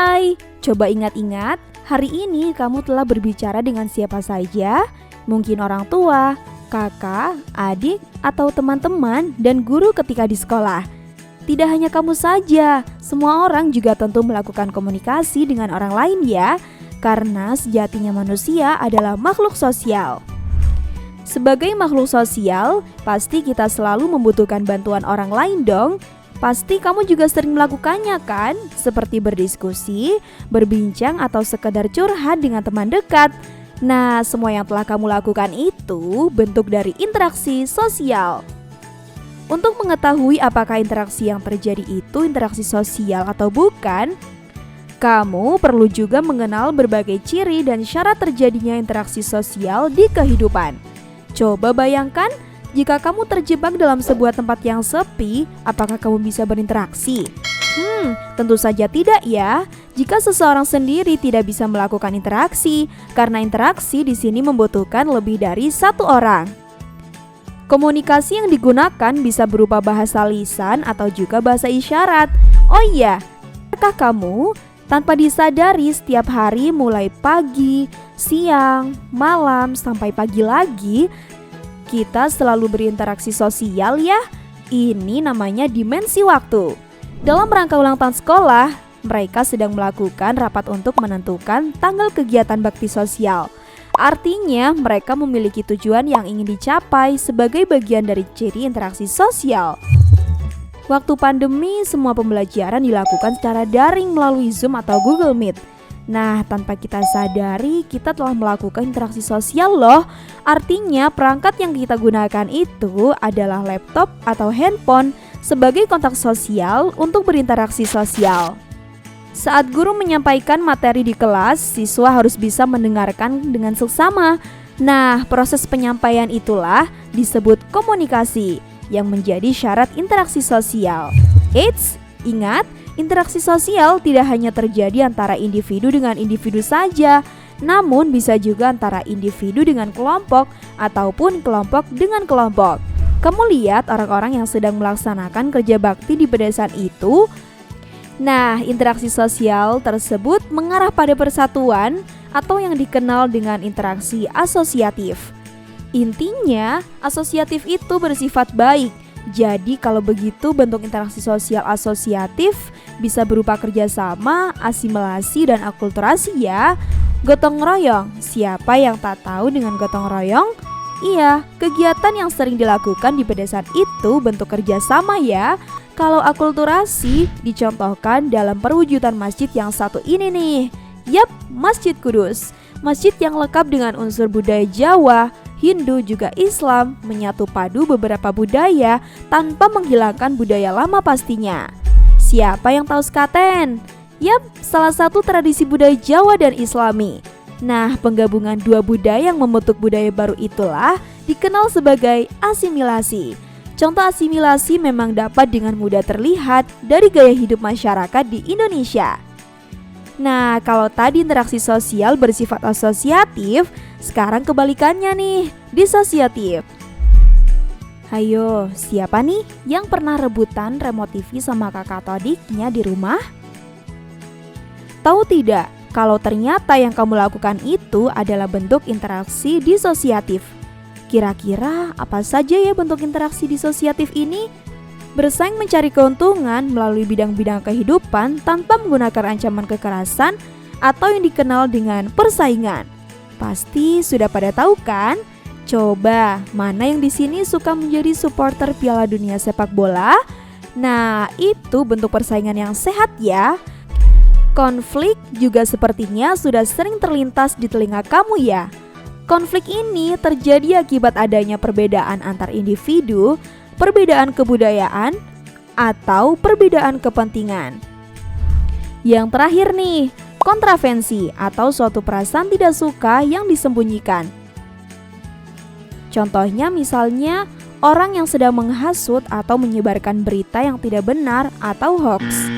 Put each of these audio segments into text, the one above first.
Hai, coba ingat-ingat, hari ini kamu telah berbicara dengan siapa saja? Mungkin orang tua, kakak, adik, atau teman-teman dan guru ketika di sekolah. Tidak hanya kamu saja, semua orang juga tentu melakukan komunikasi dengan orang lain ya, karena sejatinya manusia adalah makhluk sosial. Sebagai makhluk sosial, pasti kita selalu membutuhkan bantuan orang lain dong. Pasti kamu juga sering melakukannya kan? Seperti berdiskusi, berbincang, atau sekedar curhat dengan teman dekat. Nah, semua yang telah kamu lakukan itu bentuk dari interaksi sosial. Untuk mengetahui apakah interaksi yang terjadi itu interaksi sosial atau bukan, kamu perlu juga mengenal berbagai ciri dan syarat terjadinya interaksi sosial di kehidupan. Coba bayangkan, jika kamu terjebak dalam sebuah tempat yang sepi, apakah kamu bisa berinteraksi? Tentu saja tidak ya. Jika seseorang sendiri tidak bisa melakukan interaksi, karena interaksi di sini membutuhkan lebih dari satu orang. Komunikasi yang digunakan bisa berupa bahasa lisan atau juga bahasa isyarat. Oh iya, apakah kamu tanpa disadari setiap hari mulai pagi, siang, malam, sampai pagi lagi, kita selalu berinteraksi sosial ya? Ini namanya dimensi waktu. Dalam rangka ulang tahun sekolah, mereka sedang melakukan rapat untuk menentukan tanggal kegiatan bakti sosial. Artinya, mereka memiliki tujuan yang ingin dicapai sebagai bagian dari ciri interaksi sosial. Waktu pandemi, semua pembelajaran dilakukan secara daring melalui Zoom atau Google Meet. Nah, tanpa kita sadari, kita telah melakukan interaksi sosial loh. Artinya, perangkat yang kita gunakan itu adalah laptop atau handphone sebagai kontak sosial untuk berinteraksi sosial. Saat guru menyampaikan materi di kelas, siswa harus bisa mendengarkan dengan seksama. Nah, proses penyampaian itulah disebut komunikasi, yang menjadi syarat interaksi sosial. Eits, ingat, interaksi sosial tidak hanya terjadi antara individu dengan individu saja, namun bisa juga antara individu dengan kelompok ataupun kelompok dengan kelompok. Kamu lihat orang-orang yang sedang melaksanakan kerja bakti di pedesaan itu? Nah, interaksi sosial tersebut mengarah pada persatuan atau yang dikenal dengan interaksi asosiatif. Intinya, asosiatif itu bersifat baik. Jadi kalau begitu bentuk interaksi sosial asosiatif bisa berupa kerjasama, asimilasi, dan akulturasi ya. Gotong royong, siapa yang tak tahu dengan gotong royong? Iya, kegiatan yang sering dilakukan di pedesaan itu bentuk kerjasama ya. Kalau akulturasi dicontohkan dalam perwujudan masjid yang satu ini nih. Yap, Masjid Kudus. Masjid yang lengkap dengan unsur budaya Jawa, Hindu juga Islam, menyatu padu beberapa budaya tanpa menghilangkan budaya lama pastinya. Siapa yang tahu sekaten? Yap, salah satu tradisi budaya Jawa dan Islami. Nah, penggabungan dua budaya yang membentuk budaya baru itulah dikenal sebagai asimilasi. Contoh asimilasi memang dapat dengan mudah terlihat dari gaya hidup masyarakat di Indonesia. Nah, kalau tadi interaksi sosial bersifat asosiatif, sekarang kebalikannya nih, disosiatif. Hayo, siapa nih yang pernah rebutan remote TV sama kakak atau adiknya di rumah? Tahu tidak, kalau ternyata yang kamu lakukan itu adalah bentuk interaksi disosiatif. Kira-kira apa saja ya bentuk interaksi disosiatif ini? Bersaing mencari keuntungan melalui bidang-bidang kehidupan tanpa menggunakan ancaman kekerasan atau yang dikenal dengan persaingan. Pasti sudah pada tahu kan? Coba, mana yang di sini suka menjadi supporter Piala Dunia sepak bola? Nah, itu bentuk persaingan yang sehat ya. Konflik juga sepertinya sudah sering terlintas di telinga kamu ya. Konflik ini terjadi akibat adanya perbedaan antar individu, perbedaan kebudayaan, atau perbedaan kepentingan. Yang terakhir nih, kontravensi atau suatu perasaan tidak suka yang disembunyikan. Contohnya misalnya orang yang sedang menghasut atau menyebarkan berita yang tidak benar atau hoax.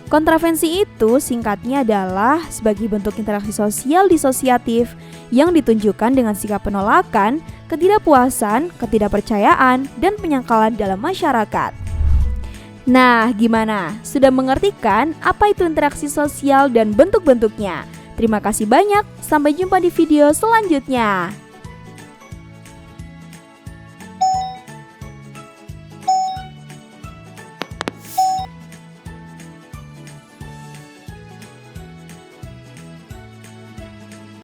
Kontravensi itu singkatnya adalah sebagai bentuk interaksi sosial disosiatif yang ditunjukkan dengan sikap penolakan, ketidakpuasan, ketidakpercayaan, dan penyangkalan dalam masyarakat. Nah, gimana? Sudah mengerti kan apa itu interaksi sosial dan bentuk-bentuknya? Terima kasih banyak, sampai jumpa di video selanjutnya.